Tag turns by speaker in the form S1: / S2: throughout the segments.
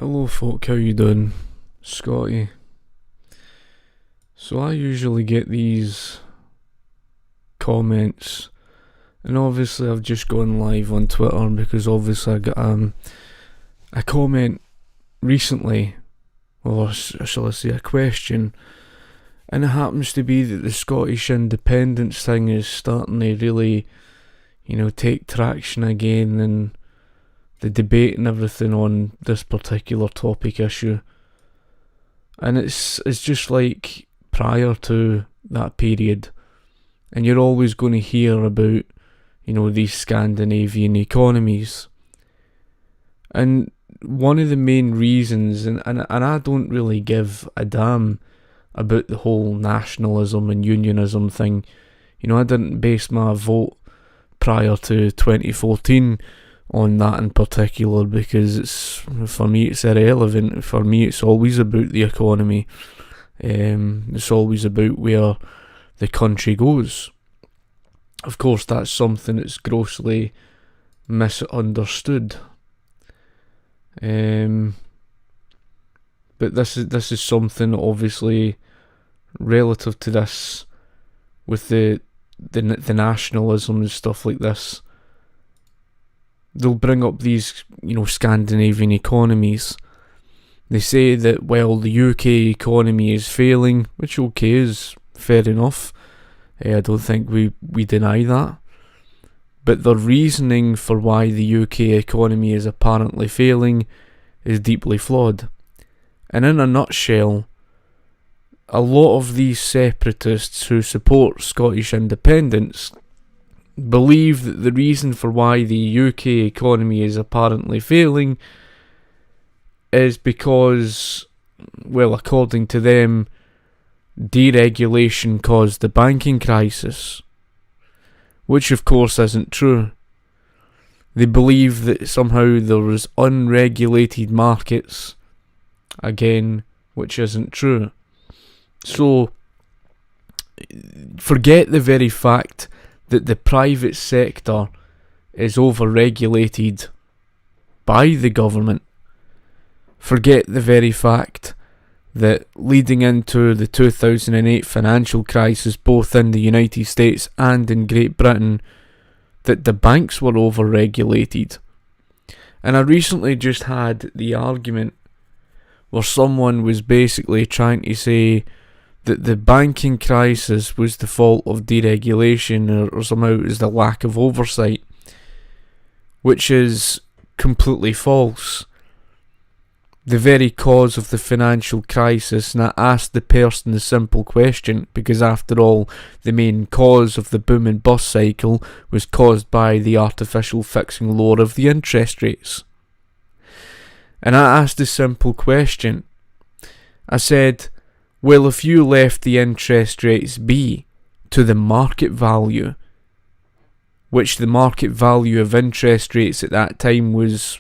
S1: Hello folk, how you doing? Scotty. So I usually get these comments, and obviously I've just gone live on Twitter because obviously I got a comment recently, or shall I say a question, and it happens to be that the Scottish independence thing is starting to really, take traction again, and the debate and everything on this particular topic issue. And it's just like prior to that period, and you're always going to hear about, these Scandinavian economies. And one of the main reasons, and I don't really give a damn about the whole nationalism and unionism thing. I didn't base my vote prior to 2014 on that in particular, because for me it's irrelevant. For me it's always about the economy. It's always about where the country goes. Of course, that's something that's grossly misunderstood. But this is something obviously relative to this, with the nationalism and stuff like this. They'll bring up these, Scandinavian economies. They say that, well, the UK economy is failing, which is fair enough. I don't think we deny that. But the reasoning for why the UK economy is apparently failing is deeply flawed. And in a nutshell, a lot of these separatists who support Scottish independence believe that the reason for why the UK economy is apparently failing is because, well, according to them, deregulation caused the banking crisis, which of course isn't true. They believe that somehow there was unregulated markets, again, which isn't true. So, forget the very fact that the private sector is over-regulated by the government. Forget the very fact that leading into the 2008 financial crisis, both in the United States and in Great Britain, that the banks were over-regulated. And I recently just had the argument where someone was basically trying to say that the banking crisis was the fault of deregulation, or somehow it was the lack of oversight, which is completely false. The very cause of the financial crisis, and I asked the person the simple question, because after all, the main cause of the boom and bust cycle was caused by the artificial fixing lower of the interest rates. And I asked the simple question. I said, well, if you left the interest rates be to the market value, which the market value of interest rates at that time was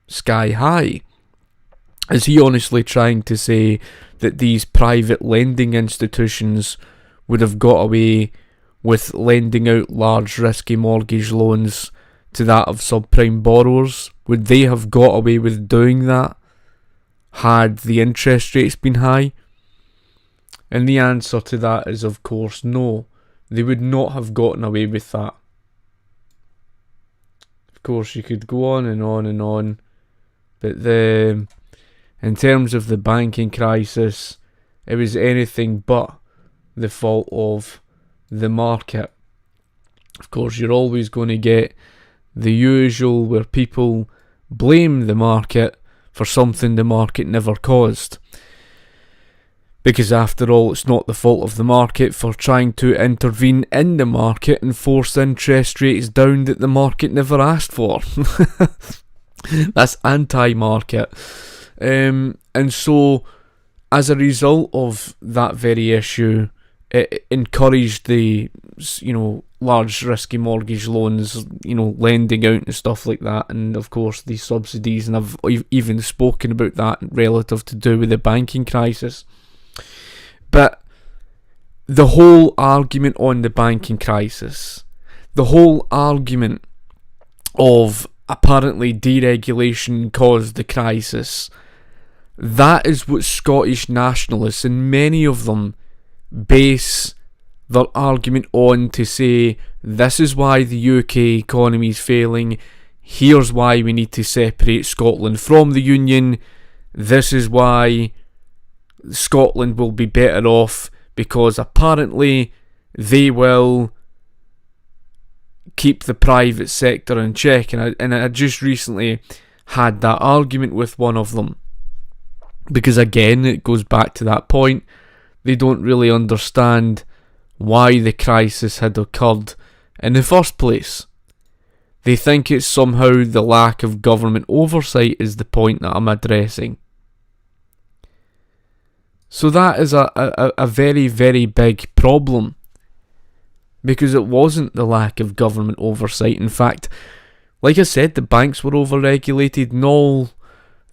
S1: sky high, is he honestly trying to say that these private lending institutions would have got away with lending out large risky mortgage loans to that of subprime borrowers? Would they have got away with doing that had the interest rates been high? And the answer to that is, of course, no. They would not have gotten away with that. Of course, you could go on and on and on, but in terms of the banking crisis, it was anything but the fault of the market. Of course, you're always going to get the usual where people blame the market for something the market never caused. Because after all, it's not the fault of the market for trying to intervene in the market and force interest rates down that the market never asked for. That's anti-market. And so, as a result of that very issue, it encouraged the, large risky mortgage loans, lending out and stuff like that, and of course the subsidies, and I've even spoken about that relative to do with the banking crisis. But the whole argument on the banking crisis, the whole argument of apparently deregulation caused the crisis, That is what Scottish nationalists, and many of them, base their argument on, to say this is why the UK economy is failing, here's why we need to separate Scotland from the Union, this is why Scotland will be better off because apparently they will keep the private sector in check. And I just recently had that argument with one of them, because again it goes back to that point, they don't really understand why the crisis had occurred in the first place. They think it's somehow the lack of government oversight is the point that I'm addressing. So that is a very, very big problem, because it wasn't the lack of government oversight. In fact, like I said, the banks were overregulated, and all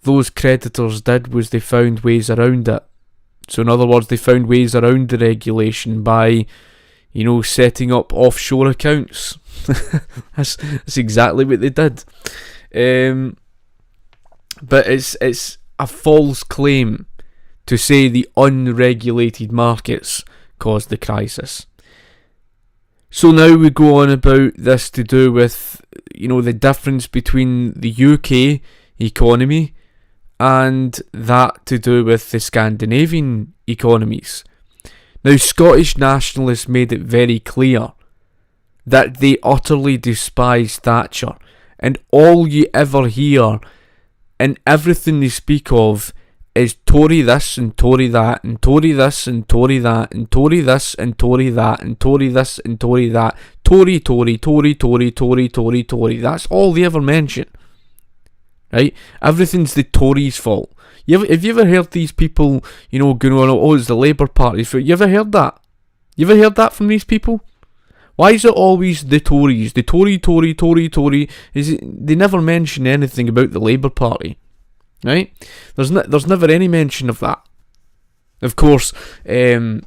S1: those creditors did was they found ways around it. So in other words, they found ways around the regulation by, setting up offshore accounts. That's exactly what they did. But it's a false claim to say the unregulated markets caused the crisis. So now we go on about this to do with, the difference between the UK economy and that to do with the Scandinavian economies. Now, Scottish nationalists made it very clear that they utterly despise Thatcher, and all you ever hear and everything they speak of is Tory this and Tory that and Tory this and Tory that and Tory this and Tory that and Tory this and Tory that. Tory, Tory, Tory, Tory, Tory, Tory, Tory. That's all they ever mention. Right? Everything's the Tories' fault. Have you ever heard these people, going on, oh, it's the Labour Party's fault? You ever heard that? You ever heard that from these people? Why is it always the Tories? The Tory, Tory, Tory, Tory. They never mention anything about the Labour Party. Right? There's never any mention of that. Of course, now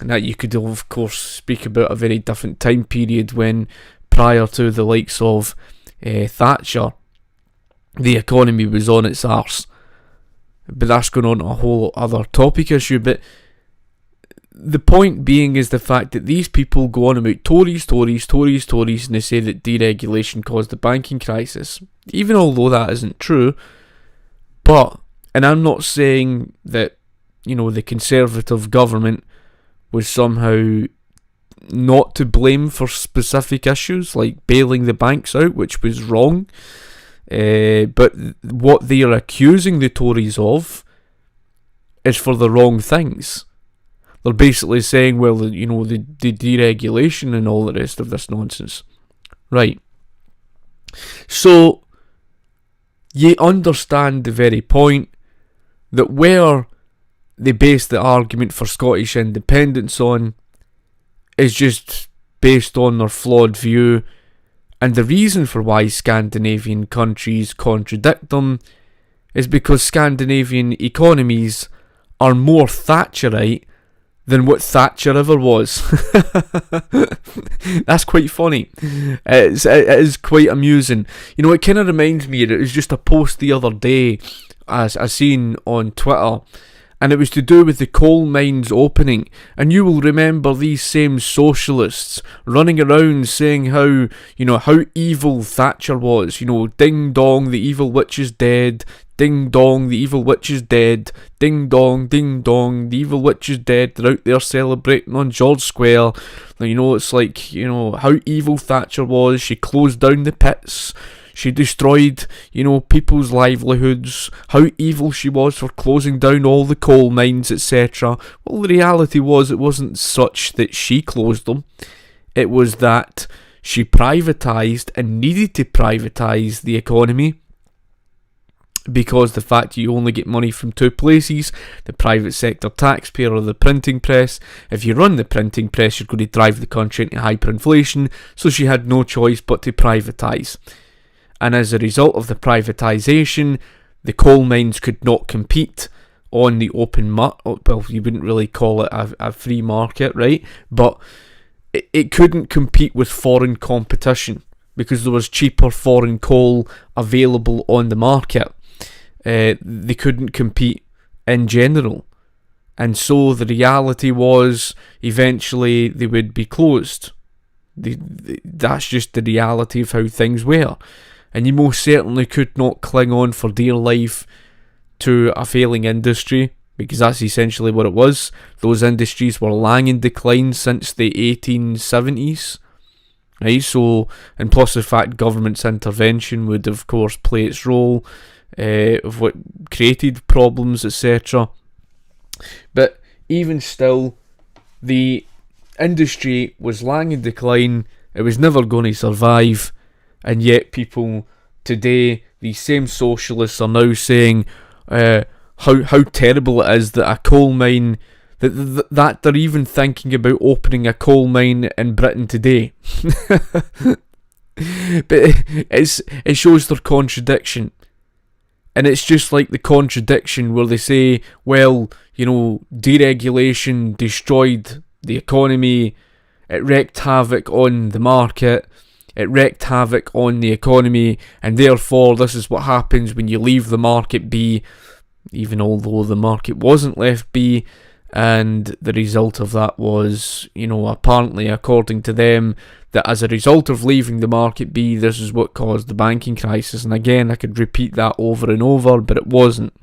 S1: you could of course speak about a very different time period when, prior to the likes of Thatcher, the economy was on its arse. But that's going on to a whole other topic issue. But the point being is the fact that these people go on about Tories, Tories, Tories, Tories, and they say that deregulation caused the banking crisis. Even although that isn't true. But, and I'm not saying that, the Conservative government was somehow not to blame for specific issues, like bailing the banks out, which was wrong. But what they are accusing the Tories of is for the wrong things. They're basically saying, well, the deregulation and all the rest of this nonsense. Right. So, you understand the very point that where they base the argument for Scottish independence on is just based on their flawed view, and the reason for why Scandinavian countries contradict them is because Scandinavian economies are more Thatcherite than what Thatcher ever was. That's quite funny. It is quite amusing. It kind of reminds me, it was just a post the other day as I seen on Twitter, and it was to do with the coal mines opening, and you will remember these same socialists running around saying how evil Thatcher was. Ding dong, the evil witch is dead. Ding dong, the evil witch is dead. Ding dong, the evil witch is dead. They're out there celebrating on George Square. It's like, how evil Thatcher was. She closed down the pits. She destroyed, people's livelihoods. How evil she was for closing down all the coal mines, etc. Well, the reality was, it wasn't such that she closed them. It was that she privatised and needed to privatise the economy, because the fact you only get money from two places, the private sector taxpayer or the printing press. If you run the printing press, you're going to drive the country into hyperinflation, so she had no choice but to privatise. And as a result of the privatisation, the coal mines could not compete on the open market. Well, you wouldn't really call it a free market, right? But it couldn't compete with foreign competition because there was cheaper foreign coal available on the market. they couldn't compete in general. And so the reality was eventually they would be closed. That's just the reality of how things were. And you most certainly could not cling on for dear life to a failing industry, because that's essentially what it was. Those industries were long in decline since the 1870s. Right, so, and plus the fact government's intervention would of course play its role of what created problems, etc. But even still, the industry was long in decline, it was never going to survive, and yet people today, these same socialists, are now saying how terrible it is that a coal mine, that they're even thinking about opening a coal mine in Britain today. But it shows their contradiction. And it's just like the contradiction where they say, well, deregulation destroyed the economy, it wreaked havoc on the market, it wreaked havoc on the economy, and therefore this is what happens when you leave the market be, even although the market wasn't left be. And the result of that was, apparently, according to them, that as a result of leaving the market be, this is what caused the banking crisis. And again, I could repeat that over and over, but it wasn't.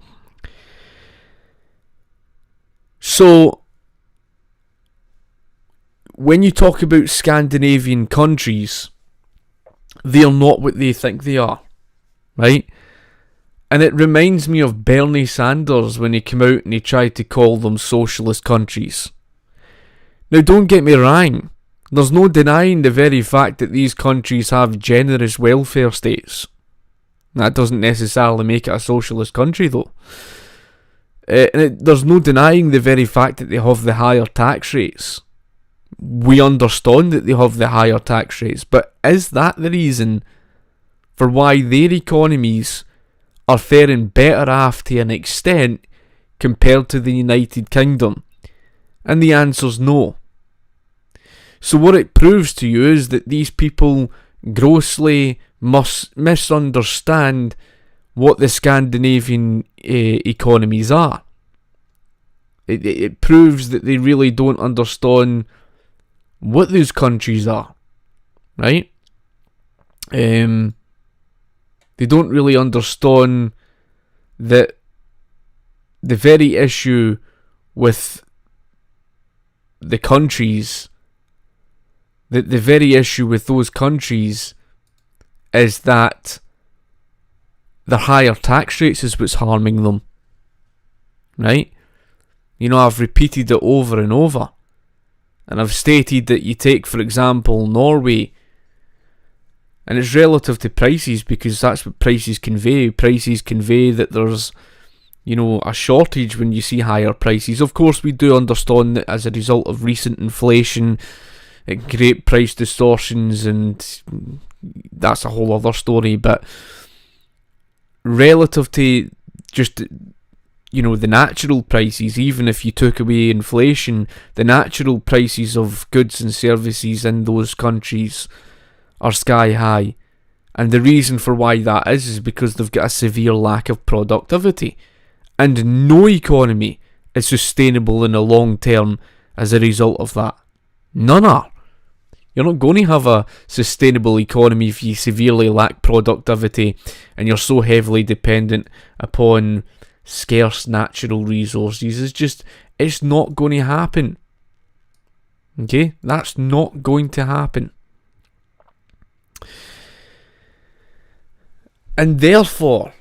S1: So, when you talk about Scandinavian countries, they are not what they think they are, right? And it reminds me of Bernie Sanders when he came out and he tried to call them socialist countries. Now, don't get me wrong, there's no denying the very fact that these countries have generous welfare states. That doesn't necessarily make it a socialist country, though. There's no denying the very fact that they have the higher tax rates. We understand that they have the higher tax rates, but is that the reason for why their economies are faring better off to an extent compared to the United Kingdom? And the answer's no. So what it proves to you is that these people grossly must misunderstand what the Scandinavian economies are. It proves that they really don't understand what those countries are, right? They don't really understand that the very issue with the countries, that the very issue with those countries is that their higher tax rates is what's harming them, right? I've repeated it over and over, and I've stated that you take, for example, Norway, and it's relative to prices because that's what prices convey. Prices convey that there's, a shortage when you see higher prices. Of course, we do understand that as a result of recent inflation, it can create price distortions, and that's a whole other story. But relative to just, the natural prices, even if you took away inflation, the natural prices of goods and services in those countries are sky high. And the reason for why that is because they've got a severe lack of productivity. And no economy is sustainable in the long term as a result of that. None are. You're not going to have a sustainable economy if you severely lack productivity and you're so heavily dependent upon scarce natural resources. It's not going to happen. Okay? That's not going to happen. And therefore,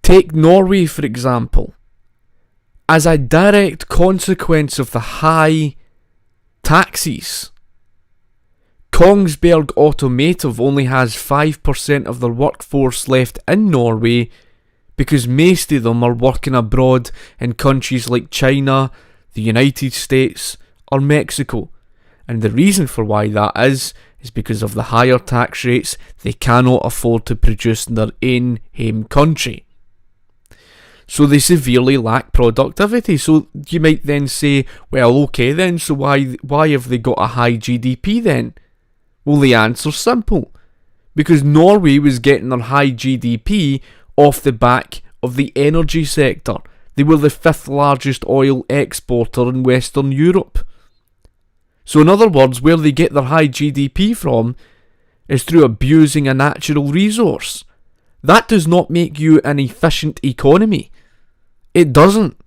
S1: take Norway for example. As a direct consequence of the high taxes, Kongsberg Automotive only has 5% of their workforce left in Norway because most of them are working abroad in countries like China, the United States or Mexico. And the reason for why that is because of the higher tax rates they cannot afford to produce in their own home country. So they severely lack productivity. So you might then say, well, okay then, so why have they got a high GDP then? Well, the answer's simple. Because Norway was getting their high GDP off the back of the energy sector. They were the 5th largest oil exporter in Western Europe. So in other words, where they get their high GDP from is through abusing a natural resource. That does not make you an efficient economy. It doesn't.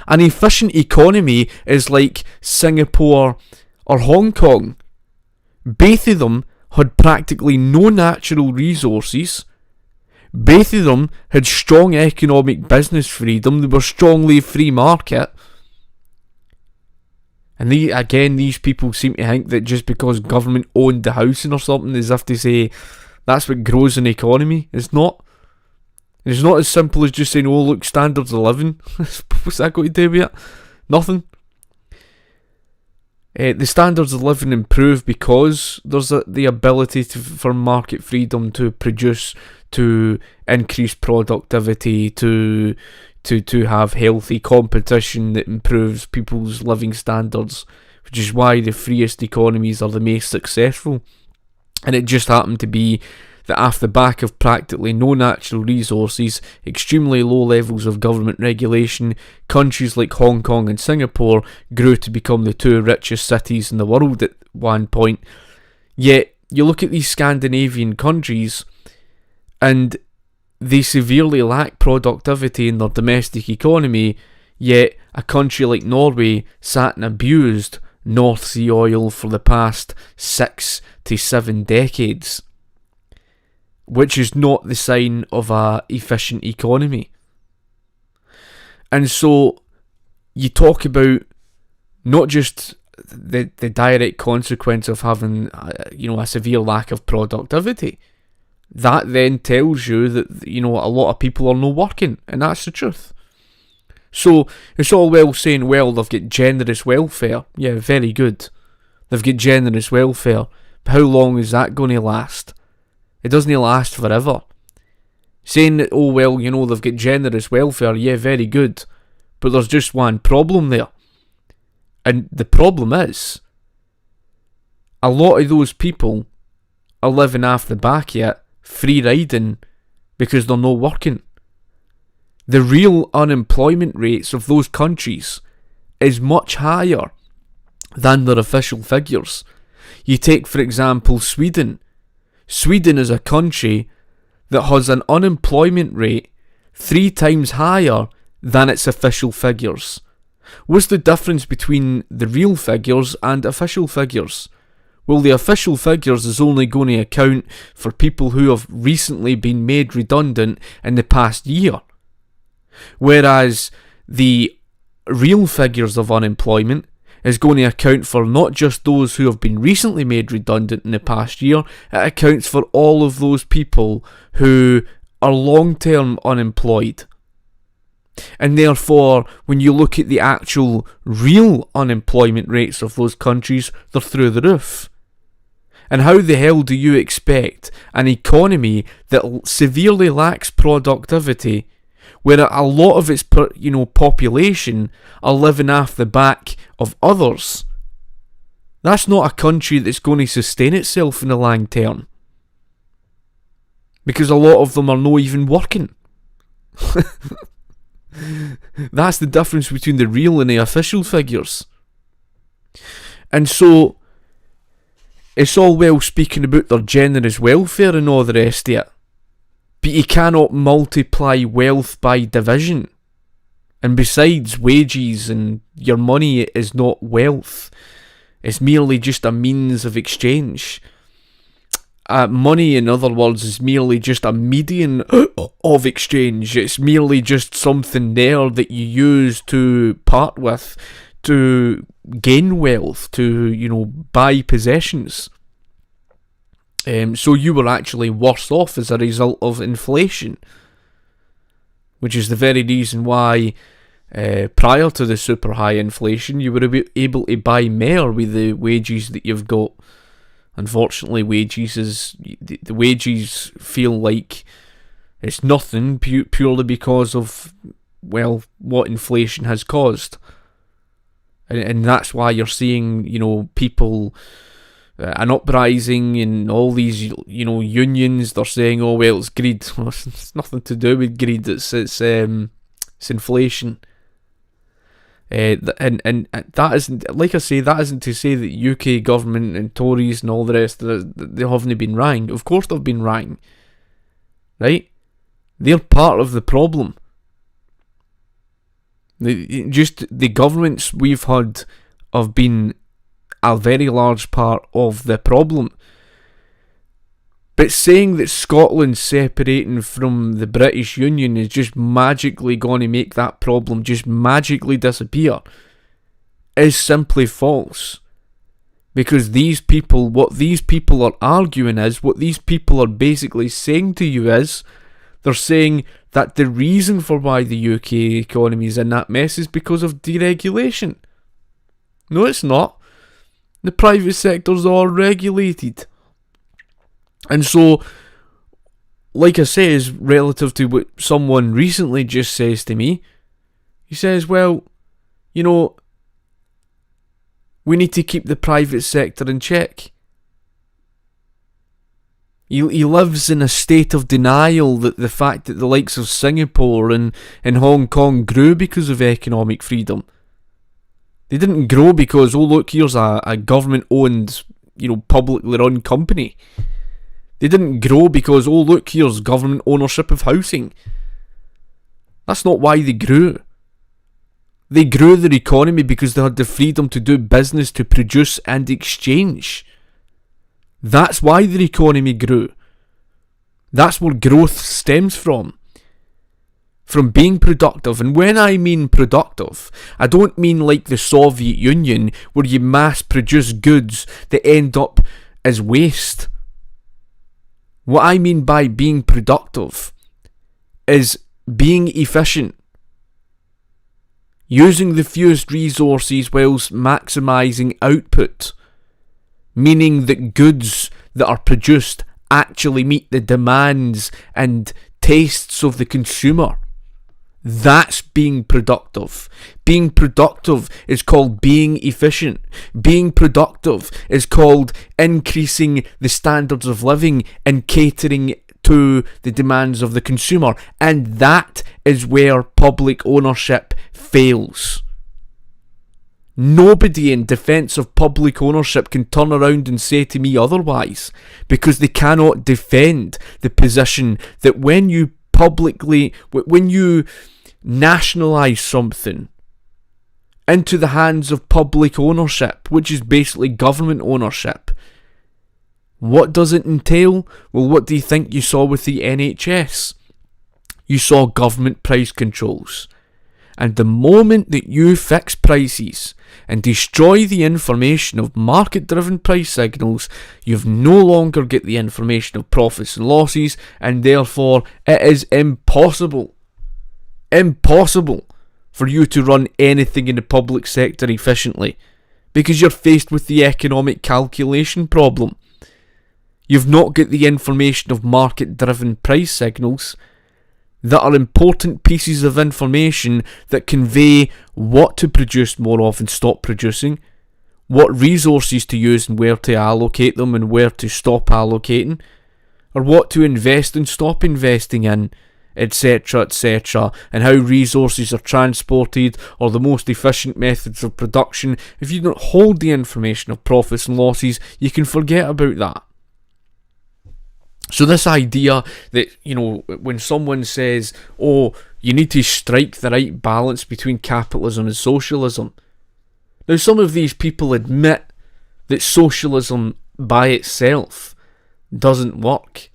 S1: An efficient economy is like Singapore or Hong Kong. Both of them had practically no natural resources. Both of them had strong economic business freedom. They were strongly free market. And these people seem to think that just because government owned the housing or something, as if to say that's what grows an economy. It's not. It's not as simple as just saying, oh look, standards of living. What's that got to do with it? Nothing. The standards of living improve because there's the ability for market freedom to produce, to increase productivity, to have healthy competition that improves people's living standards, which is why the freest economies are the most successful. And it just happened to be that off the back of practically no natural resources, extremely low levels of government regulation, countries like Hong Kong and Singapore grew to become the 2 richest cities in the world at one point. Yet, you look at these Scandinavian countries, and they severely lack productivity in their domestic economy, yet a country like Norway sat and abused North Sea oil for the past 6 to 7 decades. Which is not the sign of a efficient economy. And so you talk about not just the direct consequence of having a severe lack of productivity. That then tells you that a lot of people are not working, and that's the truth. So it's all well saying, well, they've got generous welfare. Yeah, very good. They've got generous welfare. But how long is that going to last? It doesn't last forever. Saying that, oh well, they've got generous welfare, yeah, very good. But there's just one problem there. And the problem is, a lot of those people are living off the back yet, free riding, because they're not working. The real unemployment rates of those countries is much higher than their official figures. You take, for example, Sweden. Sweden is a country that has an unemployment rate 3 times higher than its official figures. What's the difference between the real figures and official figures? Well, the official figures is only going to account for people who have recently been made redundant in the past year. Whereas the real figures of unemployment is going to account for not just those who have been recently made redundant in the past year, it accounts for all of those people who are long-term unemployed. And therefore, when you look at the actual real unemployment rates of those countries, they're through the roof. And how the hell do you expect an economy that severely lacks productivity, where a lot of its population are living off the back of others? That's not a country that's going to sustain itself in the long term. Because a lot of them are not even working. That's the difference between the real and the official figures. And so, it's all well speaking about their generous welfare and all the rest of it. But you cannot multiply wealth by division. And besides, wages and your money is not wealth. It's merely just a means of exchange. Money, in other words, is merely just a medium of exchange. It's merely just something there that you use to part with, to gain wealth, to, buy possessions. So you were actually worse off as a result of inflation, which is the very reason why prior to the super high inflation you were able to buy more with the wages that you've got. Unfortunately, the wages feel like it's nothing purely because of, well, what inflation has caused. And that's why you're seeing, people an uprising and all these, unions, they're saying, oh, well, it's greed. Well, it's nothing to do with greed, it's inflation. And that isn't, like I say, that isn't to say that UK government and Tories and all the rest of it, they haven't been wrong. Of course they've been wrong. Right? They're part of the problem. The governments we've had have been a very large part of the problem. But saying that Scotland separating from the British Union is just magically going to make that problem just magically disappear is simply false. Because what these people are arguing is, what these people are basically saying to you is, they're saying that the reason for why the UK economy is in that mess is because of deregulation. No, it's not. The private sector's all regulated. And so, like I say, is relative to what someone recently just says to me, he says, well, we need to keep the private sector in check. He lives in a state of denial that the fact that the likes of Singapore and Hong Kong grew because of economic freedom. They didn't grow because, oh look, here's a government-owned, publicly run company. They didn't grow because, oh look, here's government ownership of housing. That's not why they grew. They grew their economy because they had the freedom to do business, to produce and exchange. That's why their economy grew. That's where growth stems from. From being productive. And when I mean productive, I don't mean like the Soviet Union, where you mass produce goods that end up as waste. What I mean by being productive is being efficient. Using the fewest resources whilst maximising output. Meaning that goods that are produced actually meet the demands and tastes of the consumer. That's being productive. Being productive is called being efficient. Being productive is called increasing the standards of living and catering to the demands of the consumer. And that is where public ownership fails. Nobody in defence of public ownership can turn around and say to me otherwise, because they cannot defend the position that when you nationalise something into the hands of public ownership, which is basically government ownership, what does it entail? Well, what do you think you saw with the NHS? You saw government price controls. And the moment that you fix prices and destroy the information of market-driven price signals, you've no longer get the information of profits and losses, and therefore it is impossible for you to run anything in the public sector efficiently, because you're faced with the economic calculation problem. You've not got the information of market-driven price signals that are important pieces of information that convey what to produce more of and stop producing, what resources to use and where to allocate them and where to stop allocating, or what to invest and stop investing in, etc., etc., and how resources are transported or the most efficient methods of production. If you don't hold the information of profits and losses, you can forget about that. So this idea that, when someone says, oh, you need to strike the right balance between capitalism and socialism. Now, some of these people admit that socialism by itself doesn't work.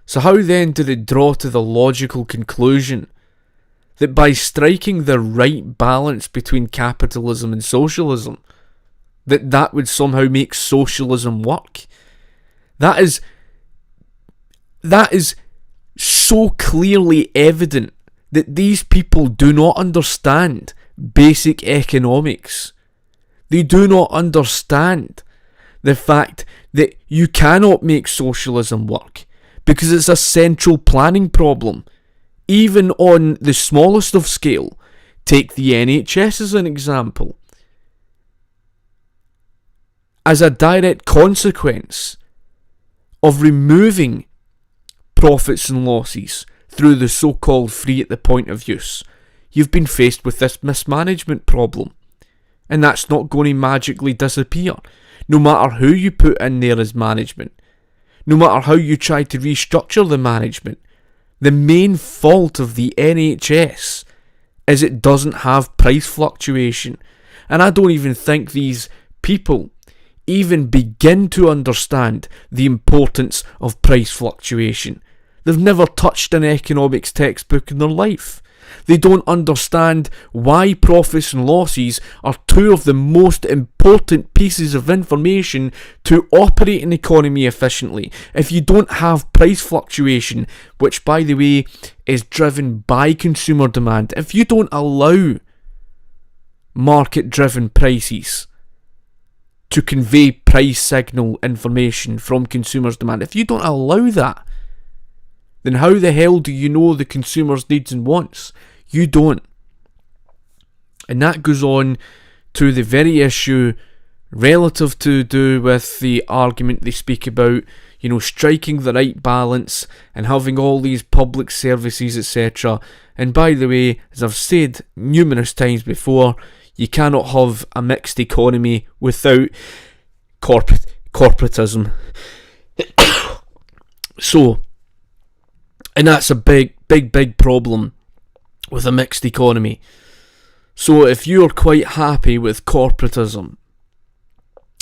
S1: So how then do they draw to the logical conclusion that by striking the right balance between capitalism and socialism, that would somehow make socialism work? That is so clearly evident that these people do not understand basic economics. They do not understand the fact that you cannot make socialism work because it's a central planning problem. Even on the smallest of scale, take the NHS as an example. as a direct consequence of removing profits and losses through the so-called free at the point of use, you've been faced with this mismanagement problem. And that's not going to magically disappear, no matter who you put in there as management, no matter how you try to restructure the management. The main fault of the NHS is it doesn't have price fluctuation. And I don't even think these people even begin to understand the importance of price fluctuation. They've never touched an economics textbook in their life. They don't understand why profits and losses are two of the most important pieces of information to operate an economy efficiently. If you don't have price fluctuation, which by the way is driven by consumer demand, if you don't allow market-driven prices to convey price signal information from consumers' demand, if you don't allow that, then how the hell do you know the consumer's needs and wants? You don't. And that goes on to the very issue relative to do with the argument they speak about, striking the right balance and having all these public services, etc. And by the way, as I've said numerous times before, you cannot have a mixed economy without corporatism. So, and that's a big problem with a mixed economy. So if you're quite happy with corporatism,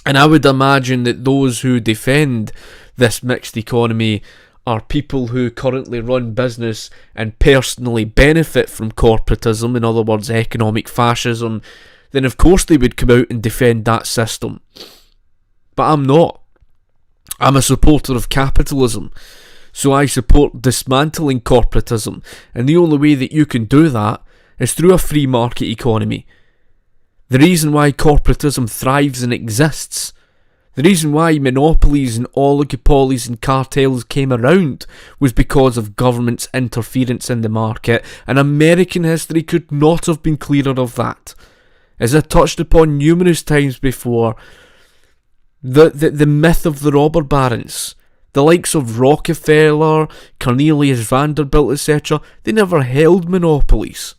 S1: and I would imagine that those who defend this mixed economy are people who currently run business and personally benefit from corporatism, in other words, economic fascism, then of course they would come out and defend that system. But I'm not. I'm a supporter of capitalism. So I support dismantling corporatism, and the only way that you can do that is through a free market economy. The reason why corporatism thrives and exists, the reason why monopolies and oligopolies and cartels came around was because of government's interference in the market, and American history could not have been clearer of that. As I touched upon numerous times before, the myth of the robber barons, the likes of Rockefeller, Cornelius Vanderbilt, etc., they never held monopolies.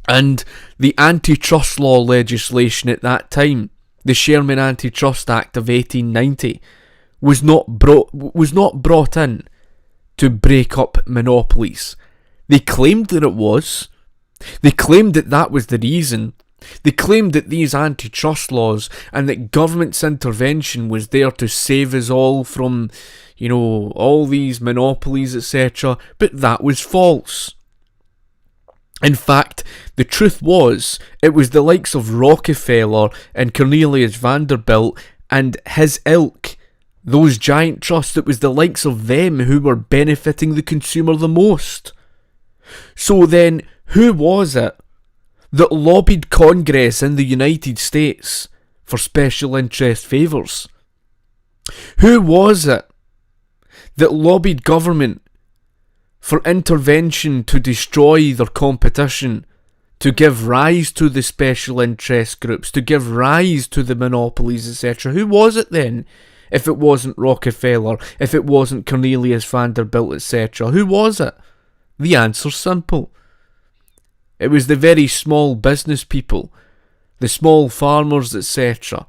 S1: And the antitrust law legislation at that time, the Sherman Antitrust Act of 1890, was not brought in to break up monopolies. They claimed that it was. They claimed that that was the reason. They claimed that these antitrust laws and that government's intervention was there to save us all from, all these monopolies, etc. But that was false. In fact, the truth was, it was the likes of Rockefeller and Cornelius Vanderbilt and his ilk, those giant trusts, it was the likes of them who were benefiting the consumer the most. So then, who was it that lobbied Congress in the United States for special interest favours? Who was it that lobbied government for intervention to destroy their competition, to give rise to the special interest groups, to give rise to the monopolies, etc.? Who was it then, if it wasn't Rockefeller, if it wasn't Cornelius Vanderbilt, etc.? Who was it? The answer's simple. It was the very small business people, the small farmers, etc.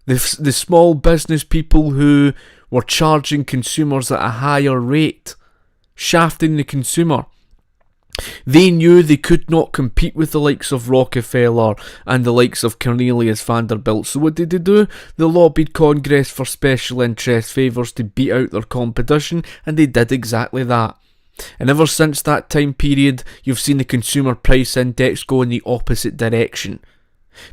S1: The small business people who were charging consumers at a higher rate, shafting the consumer. They knew they could not compete with the likes of Rockefeller and the likes of Cornelius Vanderbilt. So what did they do? They lobbied Congress for special interest favours to beat out their competition, and they did exactly that. And ever since that time period, you've seen the consumer price index go in the opposite direction.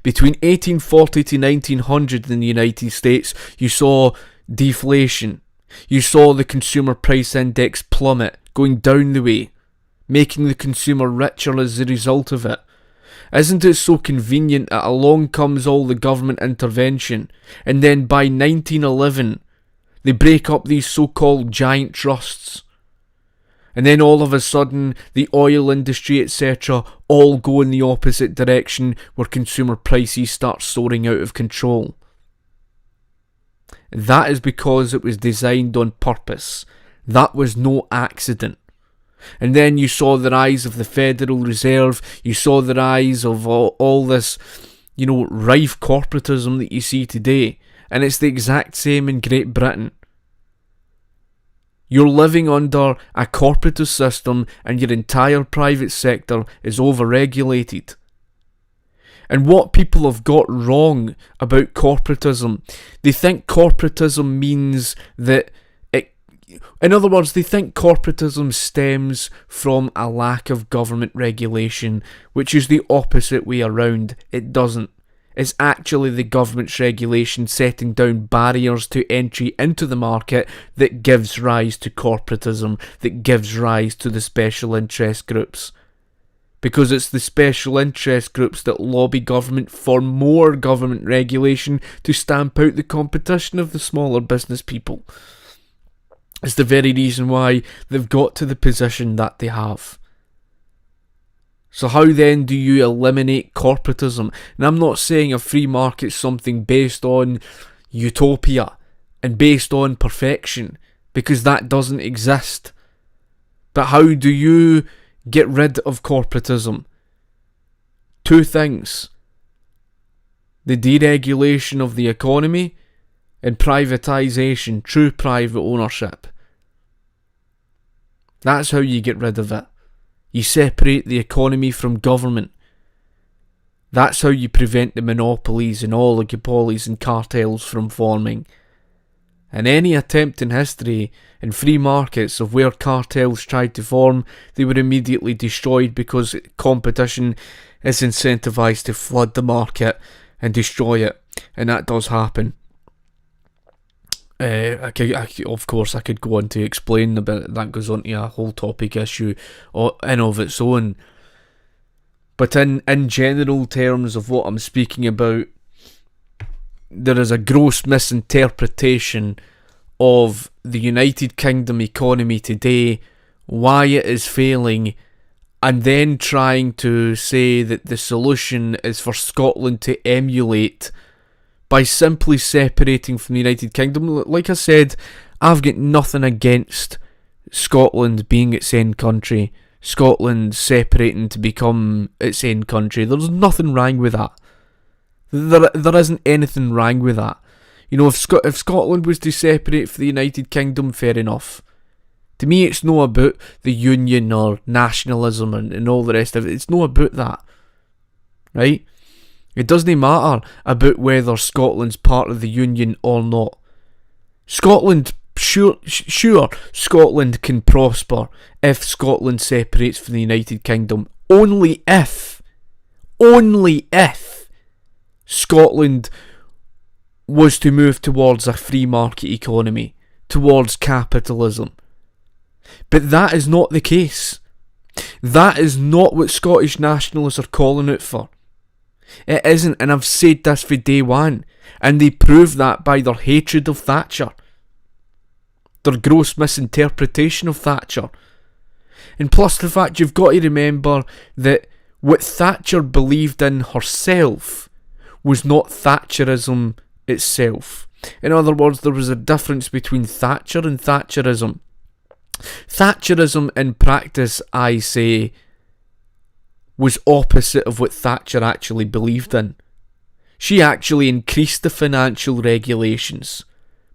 S1: Between 1840 to 1900 in the United States, you saw deflation. You saw the consumer price index plummet, going down the way, making the consumer richer as a result of it. Isn't it so convenient that along comes all the government intervention, and then by 1911, they break up these so-called giant trusts, And then all of a sudden, the oil industry, etc., all go in the opposite direction, where consumer prices start soaring out of control. That is because it was designed on purpose. That was no accident. And then you saw the rise of the Federal Reserve, you saw the rise of all this, rife corporatism that you see today. And it's the exact same in Great Britain. You're living under a corporatist system and your entire private sector is overregulated. And what people have got wrong about corporatism, they think corporatism means that in other words, they think corporatism stems from a lack of government regulation, which is the opposite way around. It doesn't. It's actually the government's regulation setting down barriers to entry into the market that gives rise to corporatism, that gives rise to the special interest groups. Because it's the special interest groups that lobby government for more government regulation to stamp out the competition of the smaller business people. It's the very reason why they've got to the position that they have. So how then do you eliminate corporatism? And I'm not saying a free market's something based on utopia and based on perfection, because that doesn't exist. But how do you get rid of corporatism? Two things. The deregulation of the economy and privatisation, true private ownership. That's how you get rid of it. You separate the economy from government. That's how you prevent the monopolies and oligopolies and cartels from forming. And any attempt in history in free markets of where cartels tried to form, they were immediately destroyed because competition is incentivised to flood the market and destroy it. And that does happen. Of course, I could go on to explain, but that goes on to a whole topic issue in of its own. But in general terms of what I'm speaking about, there is a gross misinterpretation of the United Kingdom economy today, why it is failing, and then trying to say that the solution is for Scotland to emulate by simply separating from the United Kingdom. Like I said, I've got nothing against Scotland being its own country, Scotland separating to become its own country. There's nothing wrong with that. There isn't anything wrong with that. If Scotland was to separate from the United Kingdom, fair enough. To me, it's not about the union or nationalism and all the rest of it. It's not about that, right? It doesn't matter about whether Scotland's part of the Union or not. Scotland, sure, Scotland can prosper if Scotland separates from the United Kingdom. Only if Scotland was to move towards a free market economy, towards capitalism. But that is not the case. That is not what Scottish Nationalists are calling out for. It isn't, and I've said this for day one, and they prove that by their hatred of Thatcher, their gross misinterpretation of Thatcher, and plus the fact you've got to remember that what Thatcher believed in herself was not Thatcherism itself. In other words, there was a difference between Thatcher and Thatcherism. Thatcherism in practice, I say, was opposite of what Thatcher actually believed in. She actually increased the financial regulations,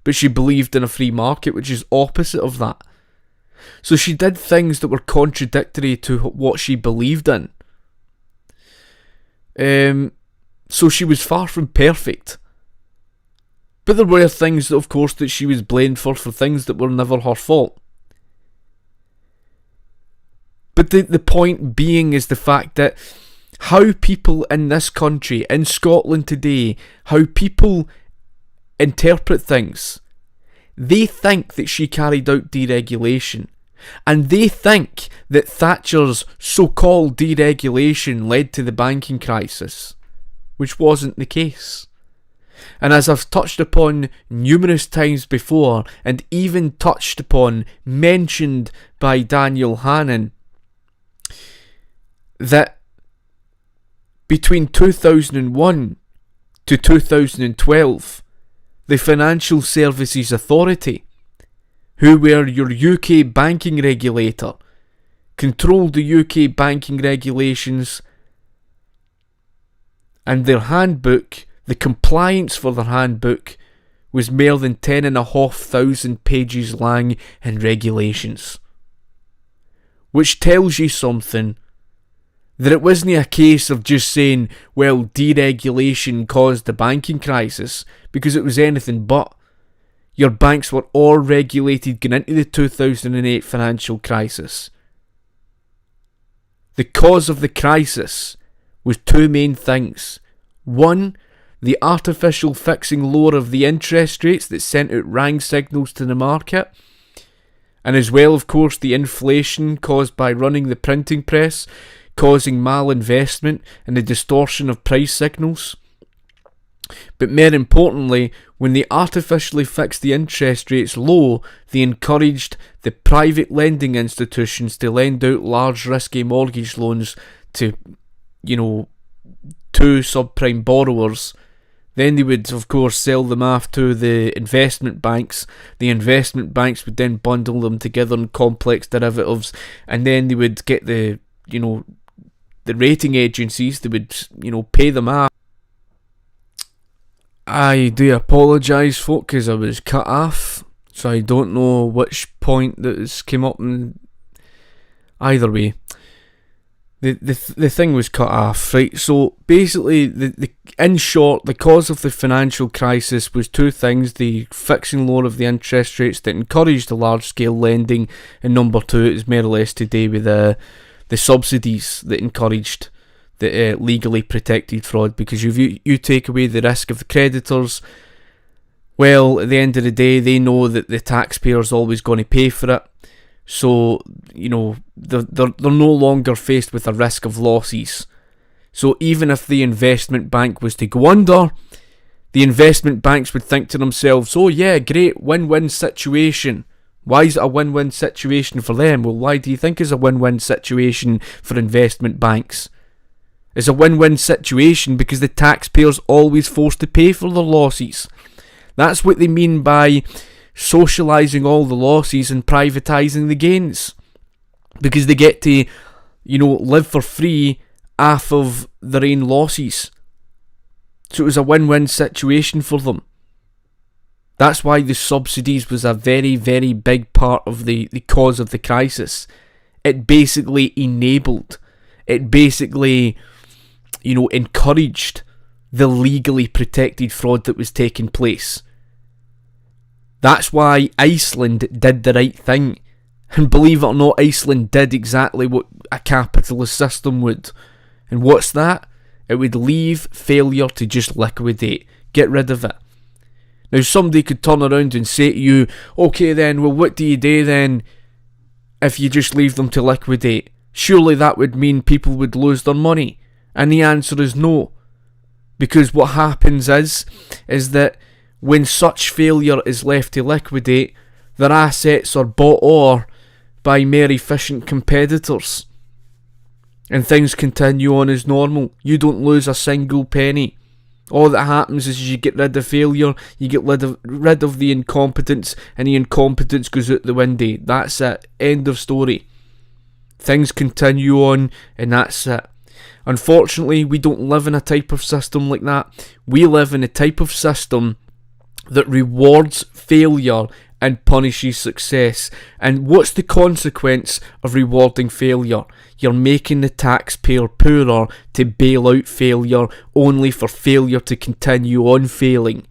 S1: but she believed in a free market, which is opposite of that. So she did things that were contradictory to what she believed in. So she was far from perfect. But there were things, of course, that she was blamed for things that were never her fault. But the point being is the fact that how people in this country, in Scotland today, how people interpret things, they think that she carried out deregulation. And they think that Thatcher's so-called deregulation led to the banking crisis, which wasn't the case. And as I've touched upon numerous times before, and even touched upon, mentioned by Daniel Hannan, that between 2001 to 2012, the Financial Services Authority, who were your UK banking regulator, controlled the UK banking regulations, and their handbook, the compliance for their handbook, was more than 10,500 pages long in regulations. Which tells you something, that it wasn't a case of just saying, well, deregulation caused the banking crisis, because it was anything but. Your banks were all regulated going into the 2008 financial crisis. The cause of the crisis was two main things. One, the artificial fixing lower of the interest rates that sent out wrong signals to the market, and as well, of course, the inflation caused by running the printing press, causing malinvestment and the distortion of price signals. But more importantly, when they artificially fixed the interest rates low, they encouraged the private lending institutions to lend out large risky mortgage loans to, to subprime borrowers. Then they would, of course, sell them off to the investment banks. The investment banks would then bundle them together in complex derivatives, and then they would get the rating agencies, they would, pay them off. I do apologise, folk, because I was cut off, so I don't know which point that came up in either way. The thing was cut off, right? So basically, in short, the cause of the financial crisis was two things: the fixing lower of the interest rates that encouraged the large-scale lending, and number two, it is more or less to do with the subsidies that encouraged the legally protected fraud. Because if you take away the risk of the creditors, well, at the end of the day, they know that the taxpayer's always going to pay for it. So, they're no longer faced with a risk of losses. So even if the investment bank was to go under, the investment banks would think to themselves, oh yeah, great, win-win situation. Why is it a win-win situation for them? Well, why do you think it's a win-win situation for investment banks? It's a win-win situation because the taxpayer's always forced to pay for their losses. That's what they mean by socialising all the losses and privatising the gains. Because they get to, live for free off of their own losses. So it was a win-win situation for them. That's why the subsidies was a very, very big part of the cause of the crisis. It basically enabled, encouraged the legally protected fraud that was taking place. That's why Iceland did the right thing. And believe it or not, Iceland did exactly what a capitalist system would. And what's that? It would leave failure to just liquidate. Get rid of it. Now somebody could turn around and say to you, okay then, well what do you do then if you just leave them to liquidate? Surely that would mean people would lose their money. And the answer is no. Because what happens is that when such failure is left to liquidate, their assets are bought over by more efficient competitors. And things continue on as normal. You don't lose a single penny. All that happens is you get rid of failure, you get rid of the incompetence, and the incompetence goes out the window. That's it. End of story. Things continue on, and that's it. Unfortunately, we don't live in a type of system like that. We live in a type of system that rewards failure and punishes success. And what's the consequence of rewarding failure? You're making the taxpayer poorer to bail out failure, only for failure to continue on failing.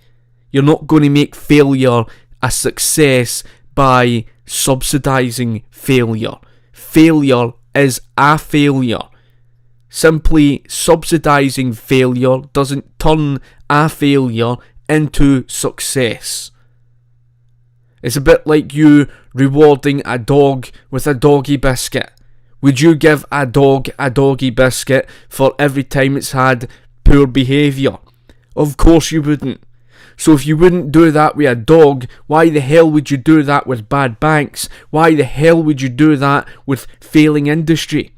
S1: You're not going to make failure a success by subsidising failure. Failure is a failure. Simply subsidising failure doesn't turn a failure into success. It's a bit like you rewarding a dog with a doggy biscuit. Would you give a dog a doggy biscuit for every time it's had poor behaviour? Of course you wouldn't. So if you wouldn't do that with a dog, why the hell would you do that with bad banks? Why the hell would you do that with failing industry?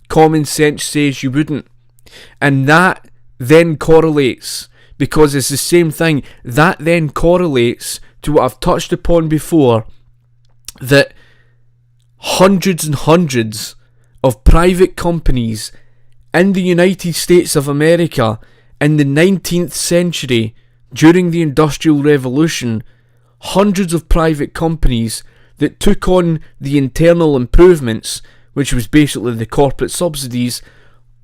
S1: Common sense says you wouldn't. And that then correlates, because it's the same thing, that then correlates to what I've touched upon before, that hundreds and hundreds of private companies in the United States of America in the 19th century, during the Industrial Revolution, hundreds of private companies that took on the internal improvements, which was basically the corporate subsidies,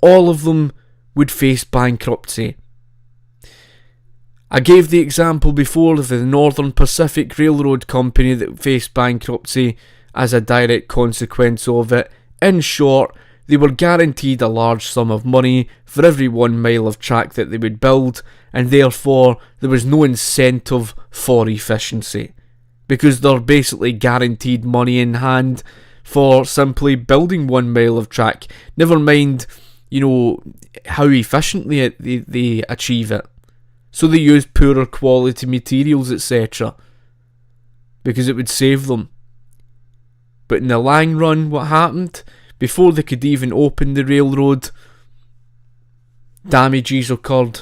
S1: all of them would face bankruptcy. I gave the example before of the Northern Pacific Railroad Company that faced bankruptcy as a direct consequence of it. In short, they were guaranteed a large sum of money for every 1 mile of track that they would build, and therefore there was no incentive for efficiency, because they're basically guaranteed money in hand for simply building 1 mile of track. Never mind, how efficiently they achieve it. So they use poorer quality materials, etc., because it would save them. But in the long run, what happened? Before they could even open the railroad, damages occurred,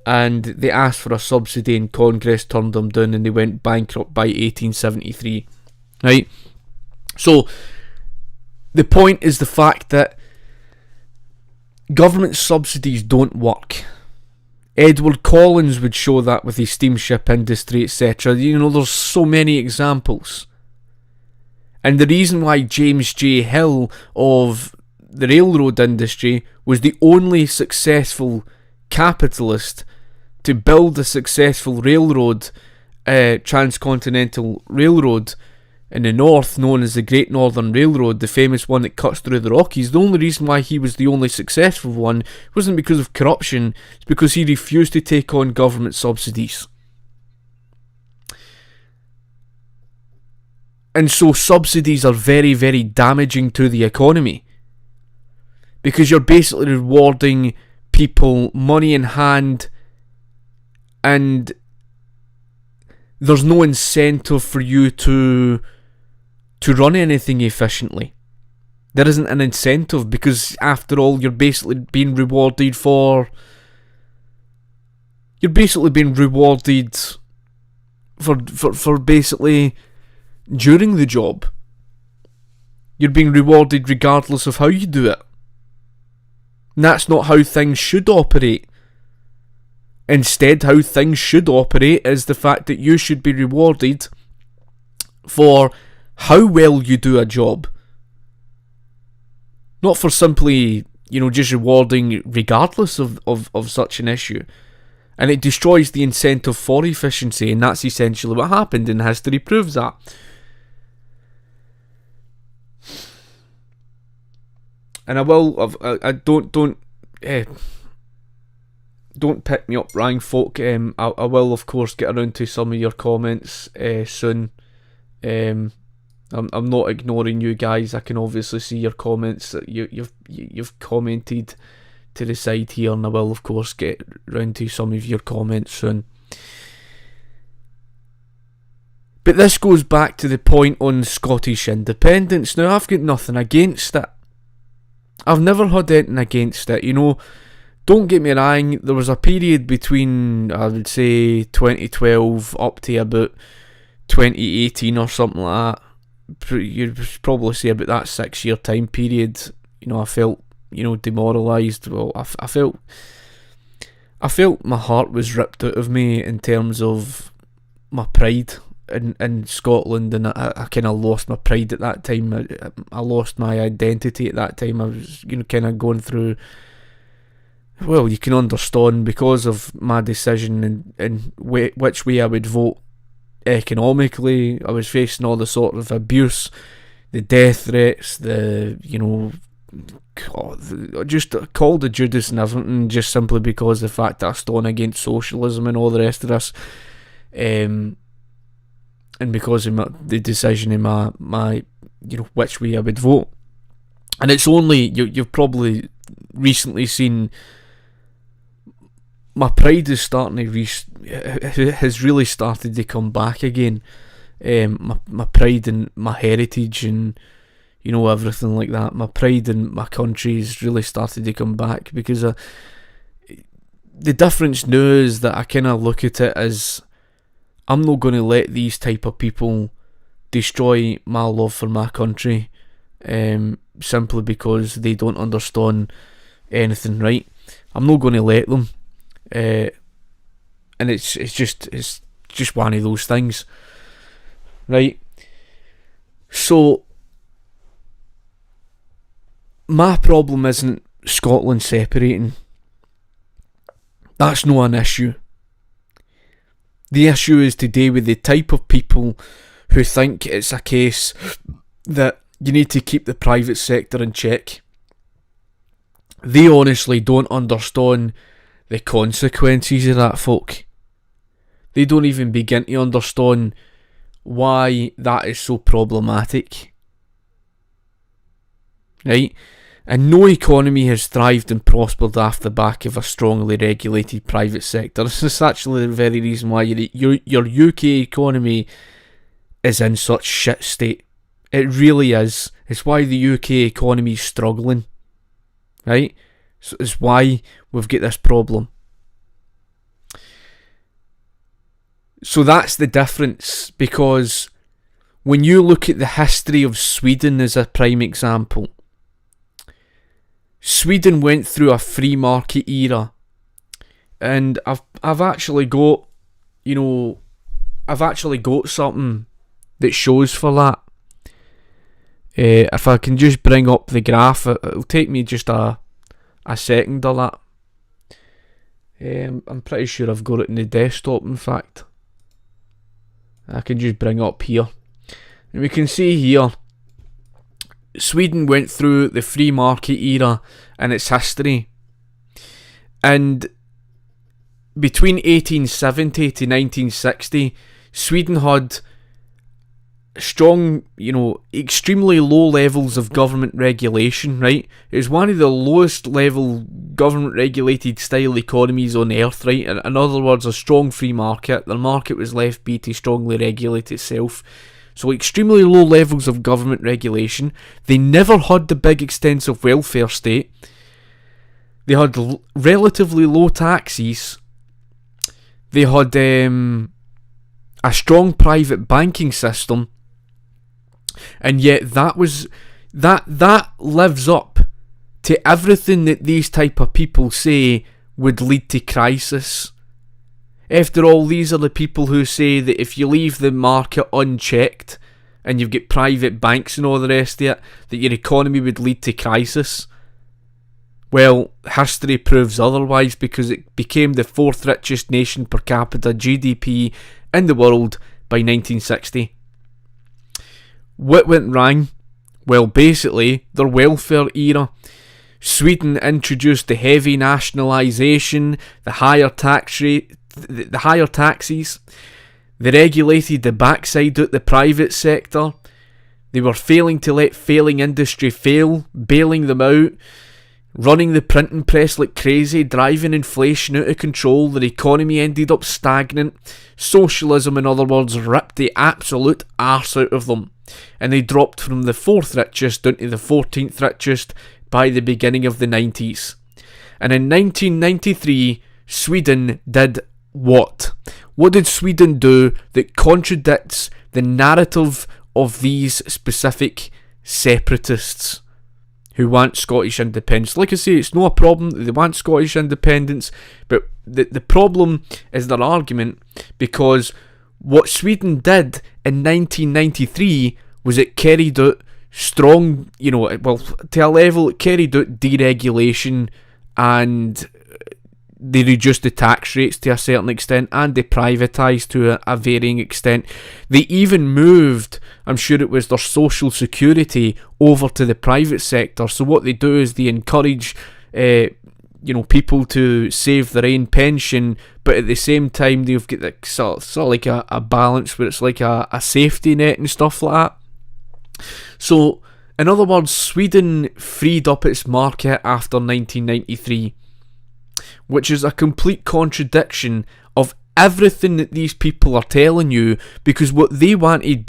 S1: and they asked for a subsidy and Congress turned them down, and they went bankrupt by 1873. Right? So, the point is the fact that government subsidies don't work. Edward Collins would show that with his steamship industry, etc. There's so many examples. And the reason why James J. Hill of the railroad industry was the only successful capitalist to build a successful railroad, transcontinental railroad in the north, known as the Great Northern Railroad, the famous one that cuts through the Rockies, the only reason why he was the only successful one wasn't because of corruption, it's because he refused to take on government subsidies. And so subsidies are very, very damaging to the economy, because you're basically rewarding people money in hand, and there's no incentive for you to run anything efficiently. There isn't an incentive, because after all, you're basically being rewarded for basically during the job. You're being rewarded regardless of how you do it. And that's not how things should operate. Instead, how things should operate is the fact that you should be rewarded for how well you do a job. Not for simply, just rewarding regardless of such an issue. And it destroys the incentive for efficiency, and that's essentially what happened, and history proves that. And don't pick me up, Rang folk. I will of course get around to some of your comments soon. I'm not ignoring you guys. I can obviously see your comments. You've commented to the side here, and I will of course get round to some of your comments soon. But this goes back to the point on Scottish independence. Now, I've got nothing against it. I've never had anything against it. Don't get me wrong, there was a period between, I would say, 2012 up to about 2018 or something like that. You'd probably say about that 6-year time period, I felt, demoralised. Well, I felt my heart was ripped out of me in terms of my pride in Scotland, and I kind of lost my pride at that time. I lost my identity at that time. I was, kind of going through, well, you can understand, because of my decision and which way I would vote economically. I was facing all the sort of abuse, the death threats, just called the Judas and everything, just simply because of the fact that I stood against socialism and all the rest of this. And because of the decision in my which way I would vote. And it's only, you've probably recently seen my pride is starting to has really started to come back again. My pride in my heritage and, you know, everything like that. My pride in my country has really started to come back, because the difference now is that I kind of look at it as, I'm not going to let these type of people destroy my love for my country, simply because they don't understand anything, right? I'm not going to let them, and it's just one of those things, right? So my problem isn't Scotland separating. That's not an issue. The issue is to do with the type of people who think it's a case that you need to keep the private sector in check. They honestly don't understand the consequences of that, folk. They don't even begin to understand why that is so problematic. Right? And no economy has thrived and prospered off the back of a strongly regulated private sector. This is actually the very reason why your UK economy is in such shit state. It really is. It's why the UK economy is struggling. Right? So it's why we've got this problem. So that's the difference, because when you look at the history of Sweden as a prime example, Sweden went through a free market era, and I've actually got, you know, I've actually got something that shows for that. If I can just bring up the graph, it'll take me just a second or that. I'm pretty sure I've got it in the desktop, in fact. I can just bring up here, and we can see here Sweden went through the free market era in its history, and between 1870 to 1960 Sweden had strong, you know, extremely low levels of government regulation, right? It was one of the lowest level government regulated style economies on earth, right? In other words, a strong free market. The market was left be to strongly regulate itself. So extremely low levels of government regulation. They never had the big extensive welfare state. They had relatively low taxes. They had a strong private banking system. And yet that lives up to everything that these type of people say would lead to crisis. After all, these are the people who say that if you leave the market unchecked and you've got private banks and all the rest of it, that your economy would lead to crisis. Well, history proves otherwise, because it became the fourth richest nation per capita GDP in the world by 1960. What went wrong? Well, basically, their welfare era. Sweden introduced the heavy nationalisation, the higher tax rate, the higher taxes. They regulated the backside out the private sector. They were failing to let failing industry fail, bailing them out, running the printing press like crazy, driving inflation out of control. Their economy ended up stagnant. Socialism, in other words, ripped the absolute arse out of them, and they dropped from the 4th richest down to the 14th richest by the beginning of the 90s. And in 1993, Sweden did what? What did Sweden do that contradicts the narrative of these specific separatists who want Scottish independence? Like I say, it's not a problem that they want Scottish independence, but the problem is their argument, because what Sweden did in 1993 was it carried out strong, you know, well, to a level, it carried out deregulation, and they reduced the tax rates to a certain extent, and they privatised to a varying extent. They even moved, I'm sure it was their social security, over to the private sector. So what they do is they encourage people to save their own pension, but at the same time they've got like, sort of like a balance where it's like a safety net and stuff like that. So, in other words, Sweden freed up its market after 1993. which is a complete contradiction of everything that these people are telling you, because what they want you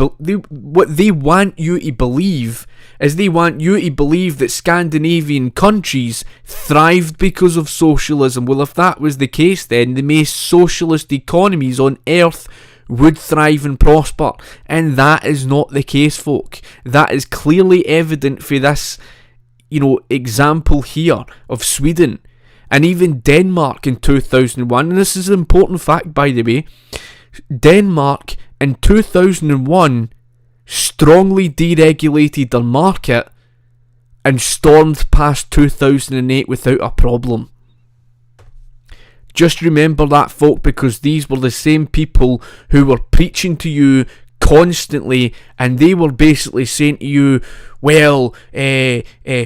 S1: to believe is they want you to believe that Scandinavian countries thrived because of socialism. Well, if that was the case, then the most socialist economies on earth would thrive and prosper, and that is not the case, folk. That is clearly evident for this, example here of Sweden. And even Denmark in 2001, and this is an important fact, by the way, Denmark in 2001 strongly deregulated their market and stormed past 2008 without a problem. Just remember that, folk, because these were the same people who were preaching to you constantly, and they were basically saying to you, well, we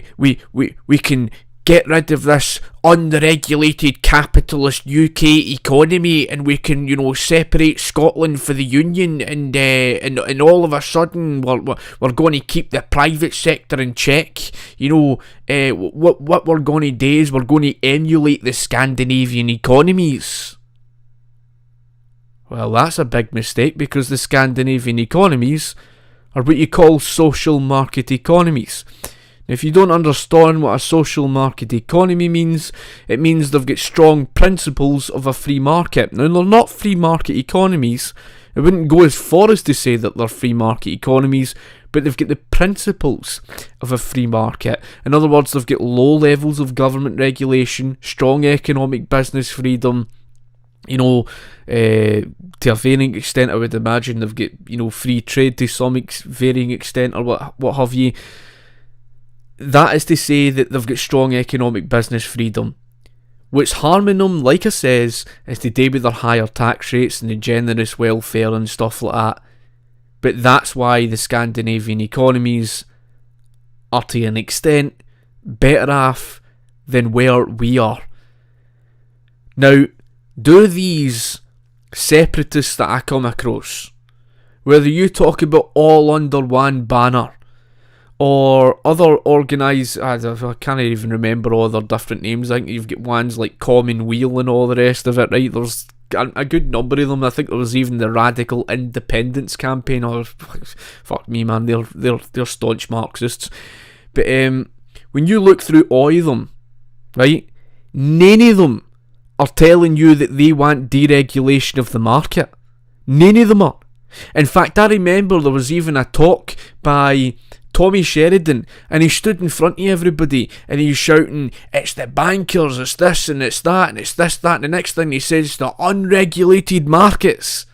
S1: can get rid of this unregulated capitalist UK economy, and we can, separate Scotland for the Union, and all of a sudden we're going to keep the private sector in check. What we're going to do is we're going to emulate the Scandinavian economies. Well, that's a big mistake, because the Scandinavian economies are what you call social market economies. If you don't understand what a social market economy means, it means they've got strong principles of a free market. Now, they're not free market economies. I wouldn't go as far as to say that they're free market economies, but they've got the principles of a free market. In other words, they've got low levels of government regulation, strong economic business freedom. To a varying extent, I would imagine they've got, free trade to some varying extent, or what have you. That is to say that they've got strong economic business freedom. What's harming them, like I says, is to do with their higher tax rates and the generous welfare and stuff like that. But that's why the Scandinavian economies are, to an extent, better off than where we are. Now, do these separatists that I come across, whether you talk about all under one banner, or other organised, I can't even remember all their different names. I think you've got ones like Commonweal and all the rest of it, right? There's a good number of them. I think there was even the Radical Independence campaign. Or fuck me, man, they're staunch Marxists. But when you look through all of them, right, none of them are telling you that they want deregulation of the market. None of them are. In fact, I remember there was even a talk by Tommy Sheridan, and he stood in front of everybody and he was shouting, it's the bankers, it's this and it's that, and it's this, that, and the next thing he says, the unregulated markets.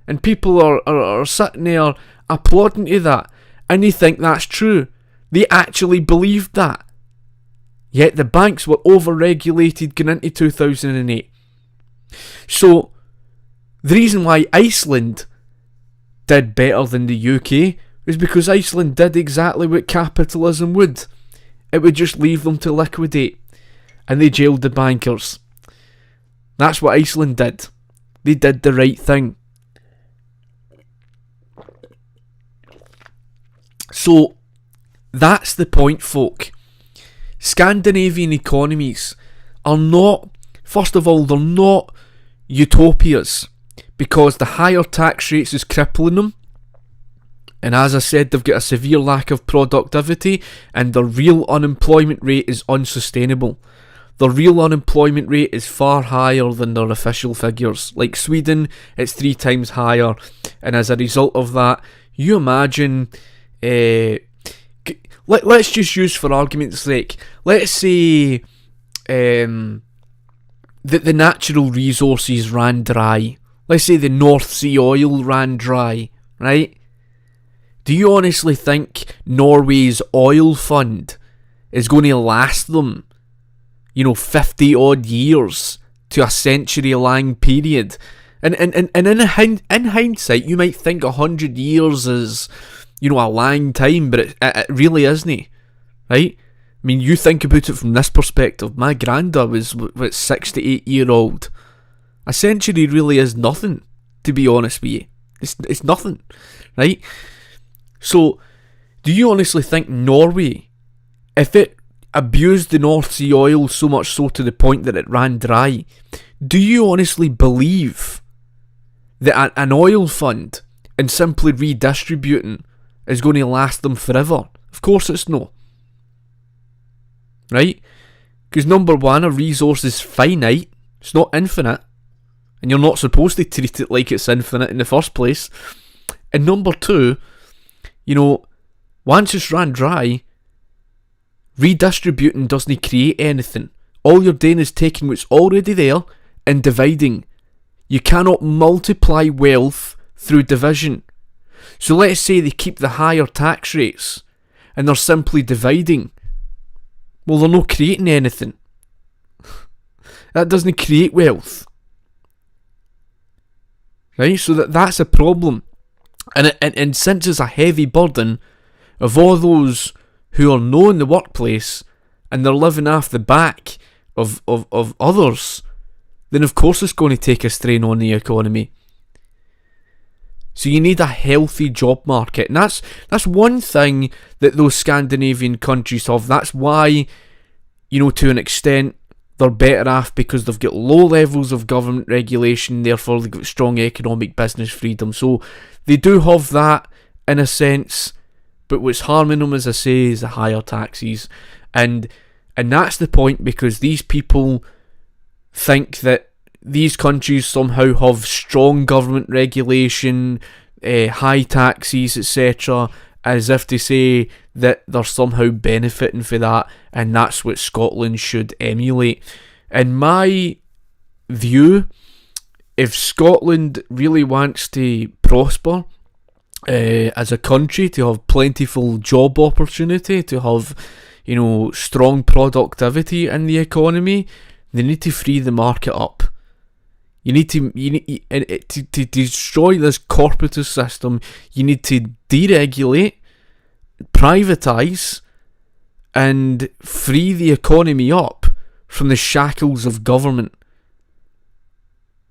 S1: And people are sitting there applauding to that, and they think that's true. They actually believed that. Yet the banks were over-regulated going into 2008. So, the reason why Iceland did better than the UK was because Iceland did exactly what capitalism would. It would just leave them to liquidate. And they jailed the bankers. That's what Iceland did. They did the right thing. So, that's the point, folk. Scandinavian economies are not, first of all, they're not utopias, because the higher tax rates is crippling them. And as I said, they've got a severe lack of productivity, and their real unemployment rate is unsustainable. Their real unemployment rate is far higher than their official figures. Like Sweden, it's 3 times higher, and as a result of that, you imagine, let's just use for argument's sake, let's say that the natural resources ran dry. Let's say the North Sea oil ran dry, right? Do you honestly think Norway's oil fund is going to last them, 50 odd years to a century-long period? And in hindsight, you might think 100 years is, a long time, but it really isn't, right? I mean, you think about it from this perspective. My granda was 6 to 8 year old. A century really is nothing, to be honest with you. It's nothing, right? So, do you honestly think Norway, if it abused the North Sea oil so much so to the point that it ran dry. Do you honestly believe that an oil fund and simply redistributing is going to last them forever? Of course it's no. Right? Because number one, a resource is finite. It's not infinite. And you're not supposed to treat it like it's infinite in the first place. And number two, once it's ran dry, redistributing doesn't create anything. All you're doing is taking what's already there and dividing. You cannot multiply wealth through division. So let's say they keep the higher tax rates and they're simply dividing. Well, they're not creating anything. That doesn't create wealth. Right? So that's a problem. And since it's a heavy burden of all those who are known in the workplace and they're living off the back of others, then of course it's going to take a strain on the economy. So you need a healthy job market. And that's one thing that those Scandinavian countries have. That's why, to an extent, they're better off, because they've got low levels of government regulation, therefore they've got strong economic business freedom. So they do have that in a sense, but what's harming them, as I say, is the higher taxes. And that's the point, because these people think that these countries somehow have strong government regulation, high taxes, etc., as if to say that they're somehow benefiting for that, and that's what Scotland should emulate. In my view, if Scotland really wants to prosper as a country, to have plentiful job opportunity, to have strong productivity in the economy, they need to free the market up. You need to destroy this corporatist system. You need to deregulate, privatise, and free the economy up from the shackles of government.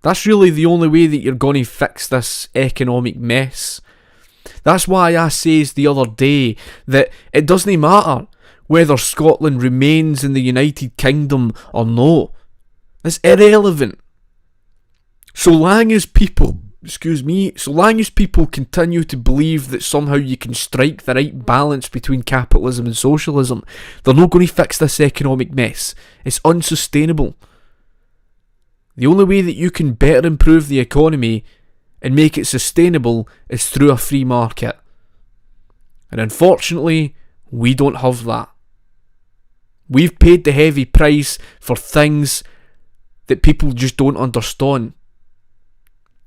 S1: That's really the only way that you're going to fix this economic mess. That's why I says the other day that it doesn't matter whether Scotland remains in the United Kingdom or no. It's irrelevant. So long as people continue to believe that somehow you can strike the right balance between capitalism and socialism, they're not going to fix this economic mess. It's unsustainable. The only way that you can better improve the economy and make it sustainable is through a free market. And unfortunately, we don't have that. We've paid the heavy price for things that people just don't understand.